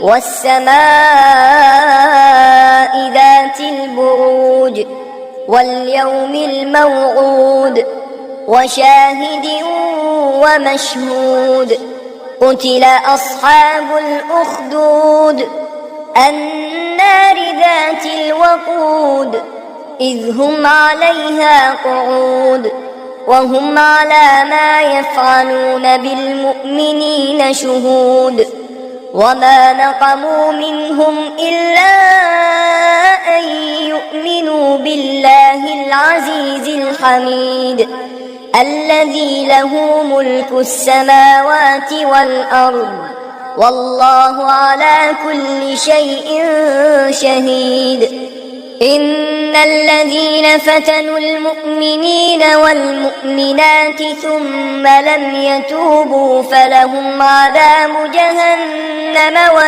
والسماء ذات البروج واليوم الموعود وشاهد ومشهود قتل أصحاب الأخدود النار ذات الوقود إذ هم عليها قعود وهم على ما يفعلون بالمؤمنين شهود وما نقموا منهم إلا أن يؤمنوا بالله العزيز الحميد الذي له ملك السماوات والأرض والله على كل شيء شهيد إن الذين فتنوا المؤمنين والمؤمنات ثم لم يتوبوا فلهم عذاب جهنم